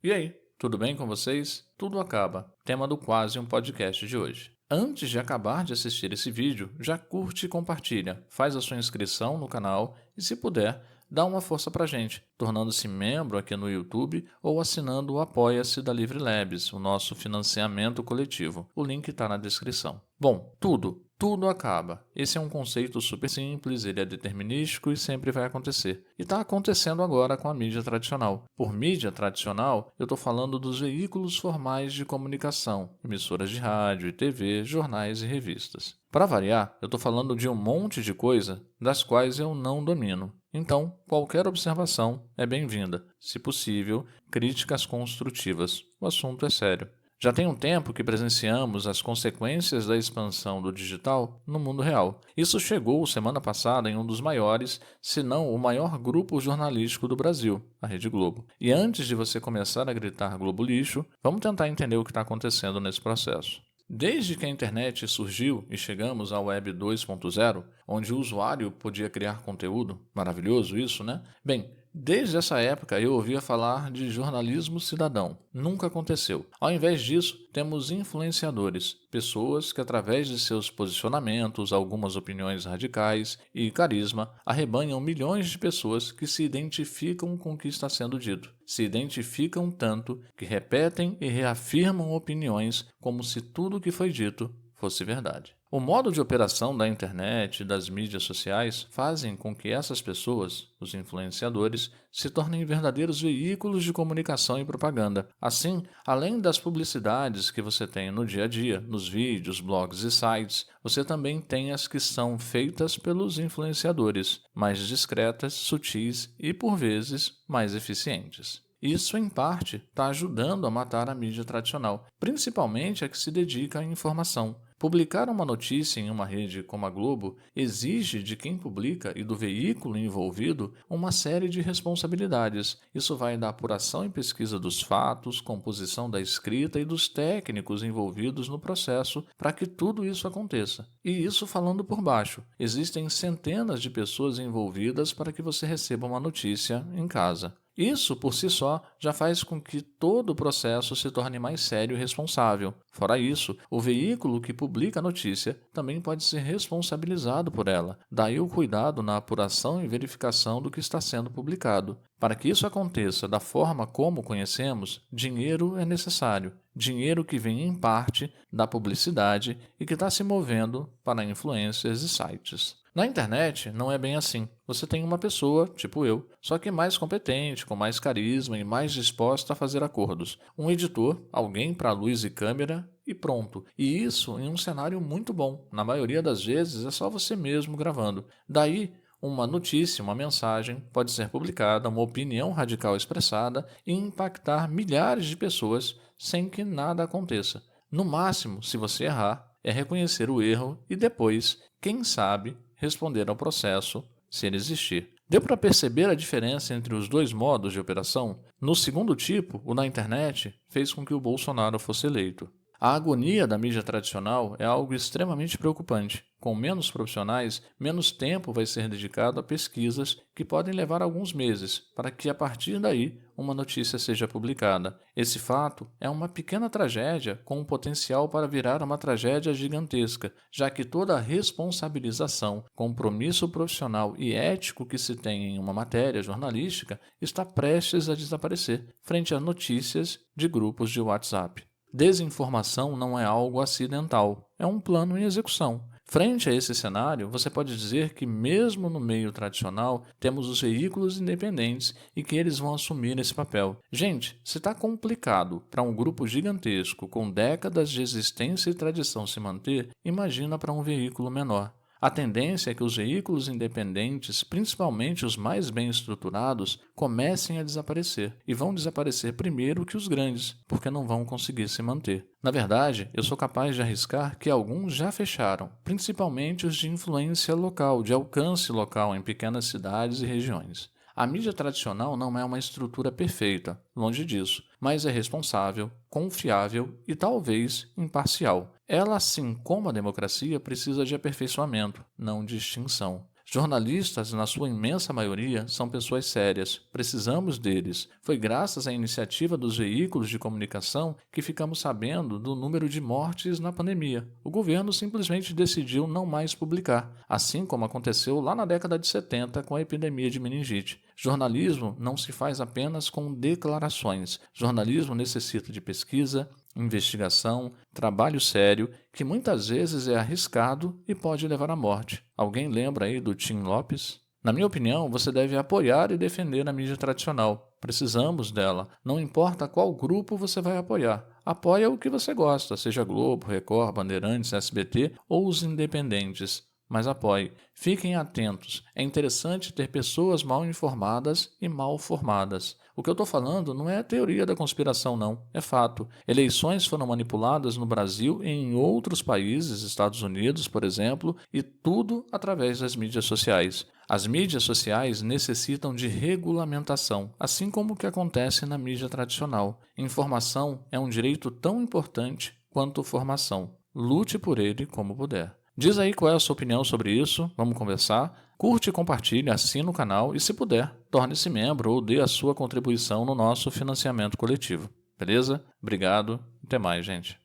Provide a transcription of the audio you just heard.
E aí, tudo bem com vocês? Tudo acaba. Tema do Quase um Podcast de hoje. Antes de acabar de assistir esse vídeo, já curte e compartilha, faz a sua inscrição no canal e, se puder, dá uma força pra gente, tornando-se membro aqui no YouTube ou assinando o Apoia-se da Livre Labs, o nosso financiamento coletivo. O link está na descrição. Bom, tudo acaba. Esse é um conceito super simples, ele é determinístico e sempre vai acontecer. E está acontecendo agora com a mídia tradicional. Por mídia tradicional, eu estou falando dos veículos formais de comunicação, emissoras de rádio e TV, jornais e revistas. Para variar, eu estou falando de um monte de coisa das quais eu não domino. Então, qualquer observação é bem-vinda. Se possível, críticas construtivas. O assunto é sério. Já tem um tempo que presenciamos as consequências da expansão do digital no mundo real. Isso chegou semana passada em um dos maiores, se não o maior grupo jornalístico do Brasil, a Rede Globo. E antes de você começar a gritar Globo lixo, vamos tentar entender o que está acontecendo nesse processo. Desde que a internet surgiu e chegamos à Web 2.0, onde o usuário podia criar conteúdo, maravilhoso isso, né? Bem, desde essa época eu ouvia falar de jornalismo cidadão. Nunca aconteceu. Ao invés disso, temos influenciadores, pessoas que através de seus posicionamentos, algumas opiniões radicais e carisma, arrebanham milhões de pessoas que se identificam com o que está sendo dito. Se identificam tanto que repetem e reafirmam opiniões como se tudo o que foi dito fosse verdade. O modo de operação da internet e das mídias sociais fazem com que essas pessoas, os influenciadores, se tornem verdadeiros veículos de comunicação e propaganda. Assim, além das publicidades que você tem no dia a dia, nos vídeos, blogs e sites, você também tem as que são feitas pelos influenciadores, mais discretas, sutis e, por vezes, mais eficientes. Isso, em parte, está ajudando a matar a mídia tradicional, principalmente a que se dedica à informação. Publicar uma notícia em uma rede como a Globo exige de quem publica e do veículo envolvido uma série de responsabilidades. Isso vai da apuração e pesquisa dos fatos, composição da escrita e dos técnicos envolvidos no processo para que tudo isso aconteça. E isso falando por baixo. Existem centenas de pessoas envolvidas para que você receba uma notícia em casa. Isso, por si só, já faz com que todo o processo se torne mais sério e responsável. Fora isso, o veículo que publica a notícia também pode ser responsabilizado por ela. Daí o cuidado na apuração e verificação do que está sendo publicado. Para que isso aconteça da forma como conhecemos, dinheiro é necessário. Dinheiro que vem em parte da publicidade e que está se movendo para influencers e sites. Na internet não é bem assim. Você tem uma pessoa, tipo eu, só que mais competente, com mais carisma e mais disposta a fazer acordos. Um editor, alguém para luz e câmera e pronto. E isso em um cenário muito bom. Na maioria das vezes é só você mesmo gravando. Daí, uma notícia, uma mensagem pode ser publicada, uma opinião radical expressada e impactar milhares de pessoas sem que nada aconteça. No máximo, se você errar, é reconhecer o erro e depois, quem sabe, responder ao processo, se ele existir. Deu para perceber a diferença entre os dois modos de operação? No segundo tipo, o da internet, fez com que o Bolsonaro fosse eleito. A agonia da mídia tradicional é algo extremamente preocupante. Com menos profissionais, menos tempo vai ser dedicado a pesquisas que podem levar alguns meses, para que a partir daí uma notícia seja publicada. Esse fato é uma pequena tragédia com o potencial para virar uma tragédia gigantesca, já que toda a responsabilização, compromisso profissional e ético que se tem em uma matéria jornalística está prestes a desaparecer frente a notícias de grupos de WhatsApp. Desinformação não é algo acidental, é um plano em execução. Frente a esse cenário, você pode dizer que mesmo no meio tradicional, temos os veículos independentes e que eles vão assumir esse papel. Gente, se está complicado para um grupo gigantesco com décadas de existência e tradição se manter, imagina para um veículo menor. A tendência é que os veículos independentes, principalmente os mais bem estruturados, comecem a desaparecer. E vão desaparecer primeiro que os grandes, porque não vão conseguir se manter. Na verdade, eu sou capaz de arriscar que alguns já fecharam, principalmente os de influência local, de alcance local em pequenas cidades e regiões. A mídia tradicional não é uma estrutura perfeita, longe disso, mas é responsável, confiável e talvez imparcial. Ela, assim como a democracia, precisa de aperfeiçoamento, não de extinção. Jornalistas, na sua imensa maioria, são pessoas sérias. Precisamos deles. Foi graças à iniciativa dos veículos de comunicação que ficamos sabendo do número de mortes na pandemia. O governo simplesmente decidiu não mais publicar, assim como aconteceu lá na década de 70 com a epidemia de meningite. Jornalismo não se faz apenas com declarações. Jornalismo necessita de pesquisa, investigação, trabalho sério, que muitas vezes é arriscado e pode levar à morte. Alguém lembra aí do Tim Lopes? Na minha opinião, você deve apoiar e defender a mídia tradicional. Precisamos dela. Não importa qual grupo você vai apoiar. Apoia o que você gosta, seja Globo, Record, Bandeirantes, SBT ou os independentes. Mas apoie. Fiquem atentos. É interessante ter pessoas mal informadas e mal formadas. O que eu estou falando não é teoria da conspiração, não. É fato. Eleições foram manipuladas no Brasil e em outros países, Estados Unidos, por exemplo, e tudo através das mídias sociais. As mídias sociais necessitam de regulamentação, assim como o que acontece na mídia tradicional. Informação é um direito tão importante quanto formação. Lute por ele como puder. Diz aí qual é a sua opinião sobre isso, vamos conversar. Curte, compartilhe, assine o canal e, se puder, torne-se membro ou dê a sua contribuição no nosso financiamento coletivo. Beleza? Obrigado. Até mais, gente.